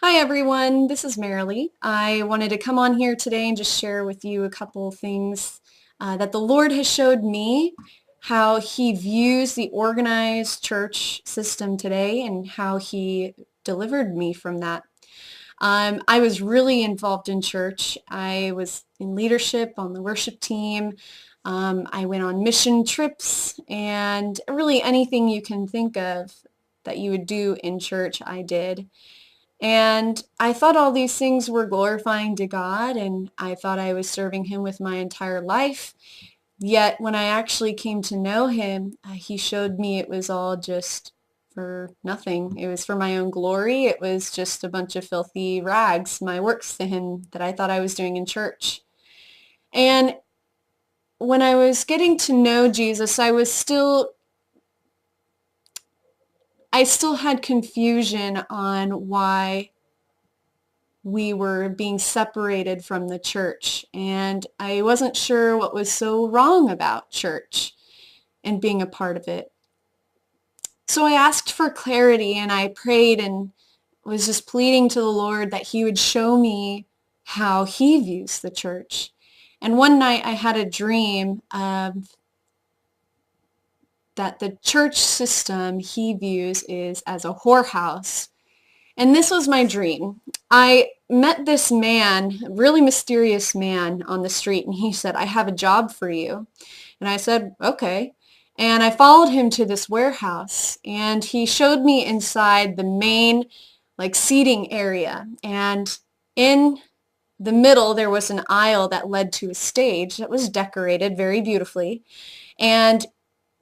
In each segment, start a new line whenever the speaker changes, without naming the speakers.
Hi everyone, this is Marilee. I wanted to come on here today and just share with you a couple things that the Lord has showed me, how He views the organized church system today and how He delivered me from that. I was really involved in church. I was in leadership on the worship team. I went on mission trips and really anything you can think of that you would do in church, I did. And I thought all these things were glorifying to God, and I thought I was serving Him with my entire life. Yet when I actually came to know Him, He showed me it was all just for nothing. It was for my own glory. It was just a bunch of filthy rags, my works to Him that I thought I was doing in church. And when I was getting to know Jesus, I still had confusion on why we were being separated from the church, and I wasn't sure what was so wrong about church and being a part of it. So I asked for clarity and I prayed and was just pleading to the Lord that He would show me how He views the church. And one night I had a dream of that the church system He views is as a whorehouse. And this was my dream. I met this man, a really mysterious man on the street, and he said, "I have a job for you." And I said, "Okay." And I followed him to this warehouse, and he showed me inside the main, like, seating area. And in the middle, there was an aisle that led to a stage that was decorated very beautifully. And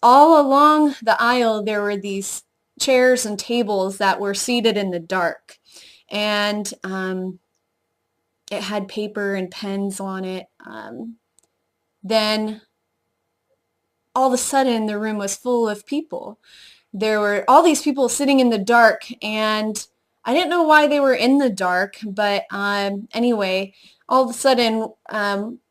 all along the aisle, there were these chairs and tables that were seated in the dark. And it had paper and pens on it. Then all of a sudden, the room was full of people. There were all these people sitting in the dark, and I didn't know why they were in the dark, but anyway, all of a sudden,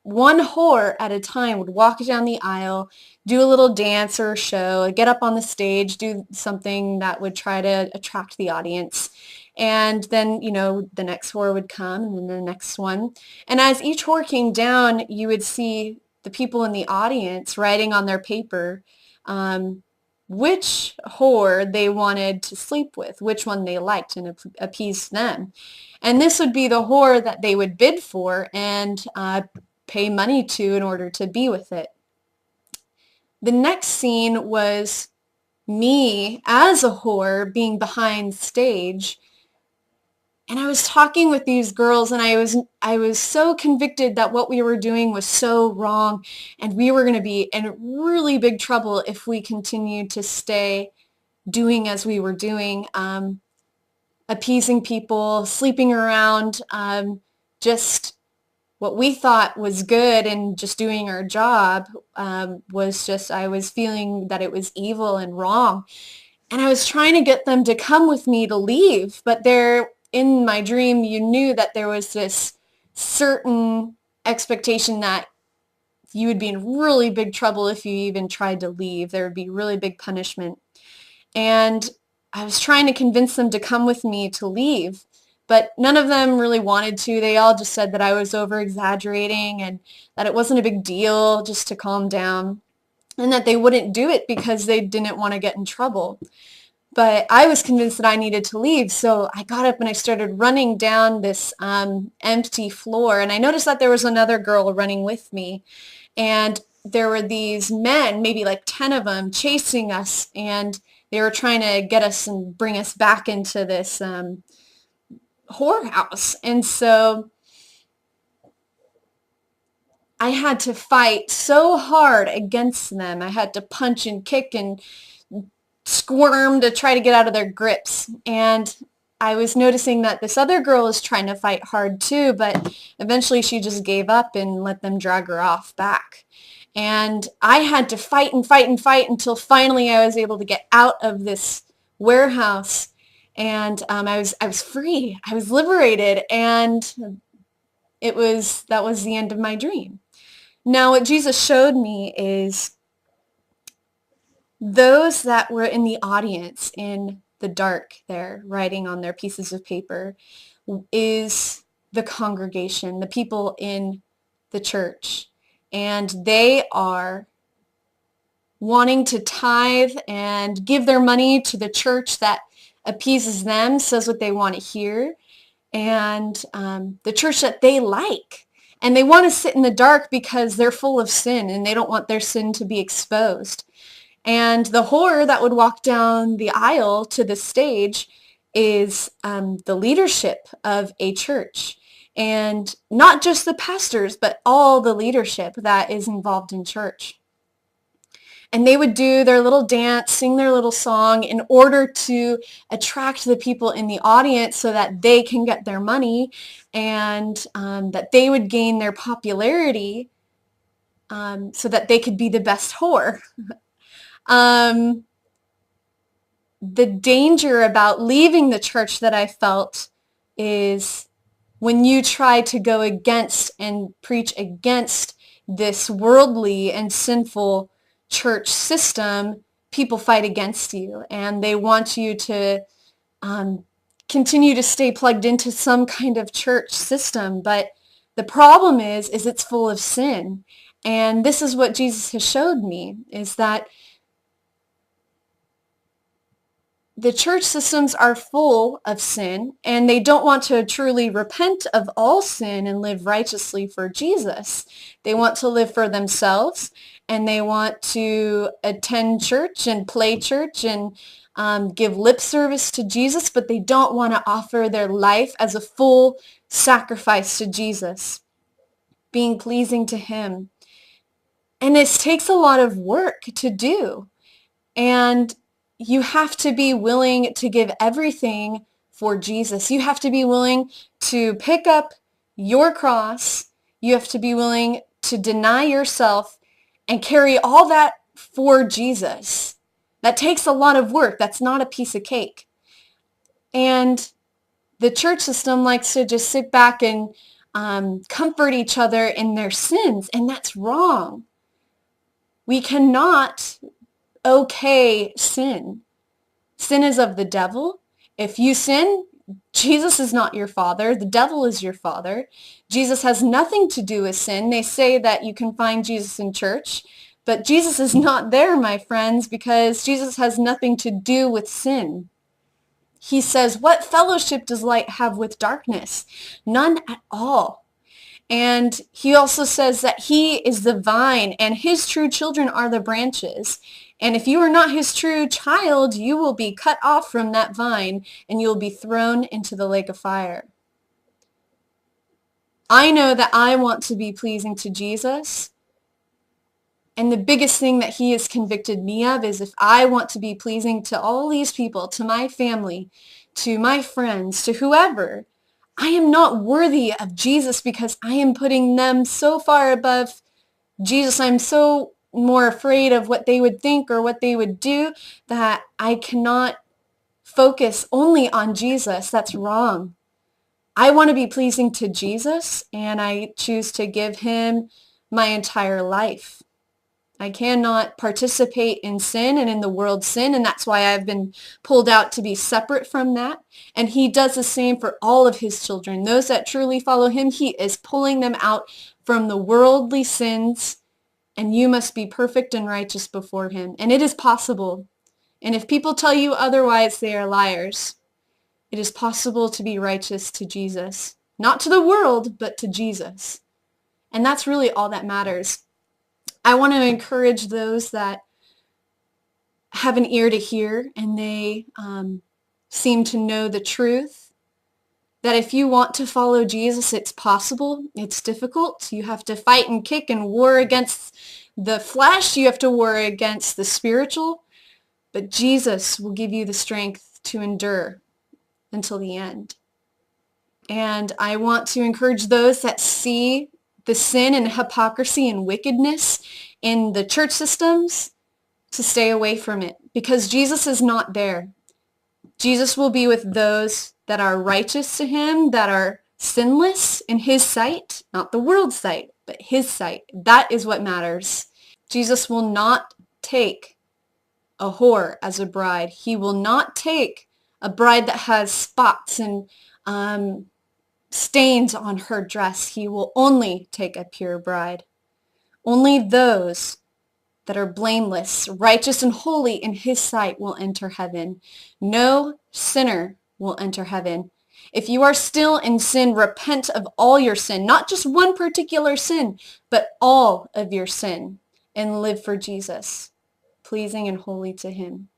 one whore at a time would walk down the aisle, do a little dance or a show, get up on the stage, do something that would try to attract the audience. And then, the next whore would come, and then the next one. And as each whore came down, you would see the people in the audience writing on their paper, which whore they wanted to sleep with, which one they liked and appeased them. And this would be the whore that they would bid for and pay money to in order to be with it. The next scene was me as a whore being behind stage, and I was talking with these girls, and I was so convicted that what we were doing was so wrong, and we were going to be in really big trouble if we continued to stay doing as we were doing, appeasing people, sleeping around, just what we thought was good and just doing our job, was just, I was feeling that it was evil and wrong. And I was trying to get them to come with me to leave, but there, in my dream, you knew that there was this certain expectation that you would be in really big trouble if you even tried to leave. There would be really big punishment. And I was trying to convince them to come with me to leave, but none of them really wanted to. They all just said that I was over exaggerating and that it wasn't a big deal, just to calm down, and that they wouldn't do it because they didn't want to get in trouble. But I was convinced that I needed to leave, so I got up and I started running down this empty floor, and I noticed that there was another girl running with me, and there were these men, maybe like 10 of them, chasing us, and they were trying to get us and bring us back into this whorehouse. And so I had to fight so hard against them. I had to punch and kick and squirm to try to get out of their grips. And I was noticing that this other girl was trying to fight hard too, but eventually she just gave up and let them drag her off back. And I had to fight and fight and fight until finally I was able to get out of this warehouse, and I was free. I was liberated, and that was the end of my dream. Now, what Jesus showed me is those that were in the audience in the dark there, writing on their pieces of paper, is the congregation, the people in the church. And they are wanting to tithe and give their money to the church that appeases them, says what they want to hear, and the church that they like. And they want to sit in the dark because they're full of sin and they don't want their sin to be exposed. And the whore that would walk down the aisle to the stage is the leadership of a church. And not just the pastors, but all the leadership that is involved in church. And they would do their little dance, sing their little song in order to attract the people in the audience so that they can get their money and that they would gain their popularity so that they could be the best whore. The danger about leaving the church that I felt is when you try to go against and preach against this worldly and sinful church system, people fight against you and they want you to continue to stay plugged into some kind of church system. But the problem is it's full of sin. And this is what Jesus has showed me, is that the church systems are full of sin, and they don't want to truly repent of all sin and live righteously for Jesus. They want to live for themselves, and they want to attend church and play church and give lip service to Jesus, but they don't want to offer their life as a full sacrifice to Jesus, being pleasing to him. And this takes a lot of work to do. And you have to be willing to give everything for Jesus. You have to be willing to pick up your cross. You have to be willing to deny yourself and carry all that for Jesus. That takes a lot of work. That's not a piece of cake. And the church system likes to just sit back and comfort each other in their sins, and that's wrong. We cannot okay sin. Sin is of the devil. If you sin, Jesus is not your father. The devil is your father. Jesus has nothing to do with sin. They say that you can find Jesus in church, but Jesus is not there, my friends, because Jesus has nothing to do with sin. He says, what fellowship does light have with darkness? None at all. And he also says that he is the vine and his true children are the branches. And if you are not his true child, you will be cut off from that vine and you will be thrown into the lake of fire. I know that I want to be pleasing to Jesus. And the biggest thing that he has convicted me of is if I want to be pleasing to all these people, to my family, to my friends, to whoever, I am not worthy of Jesus because I am putting them so far above Jesus. I'm so more afraid of what they would think or what they would do that I cannot focus only on Jesus. That's wrong. I want to be pleasing to Jesus, and I choose to give him my entire life. I cannot participate in sin and in the world's sin, and that's why I've been pulled out to be separate from that. And he does the same for all of his children. Those that truly follow him, he is pulling them out from the worldly sins, and you must be perfect and righteous before him. And it is possible. And if people tell you otherwise, they are liars. It is possible to be righteous to Jesus. Not to the world, but to Jesus. And that's really all that matters. I want to encourage those that have an ear to hear and they seem to know the truth, that if you want to follow Jesus, it's possible. It's difficult. You have to fight and kick and war against the flesh. You have to war against the spiritual. But Jesus will give you the strength to endure until the end. And I want to encourage those that see the sin and hypocrisy and wickedness in the church systems to stay away from it, because Jesus is not there. Jesus will be with those that are righteous to him, that are sinless in his sight, not the world's sight, but his sight. That is what matters. Jesus will not take a whore as a bride. He will not take a bride that has spots and stains on her dress. He will only take a pure bride. Only those that are blameless, righteous, and holy in his sight will enter heaven. No sinner will enter heaven. If you are still in sin, repent of all your sin, not just one particular sin, but all of your sin, and live for Jesus, pleasing and holy to him.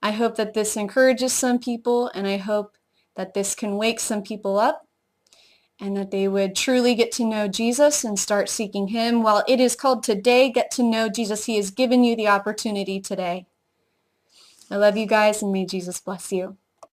I hope that this encourages some people, and I hope that this can wake some people up, and that they would truly get to know Jesus and start seeking him. While it is called today, get to know Jesus. He has given you the opportunity today. I love you guys, and may Jesus bless you.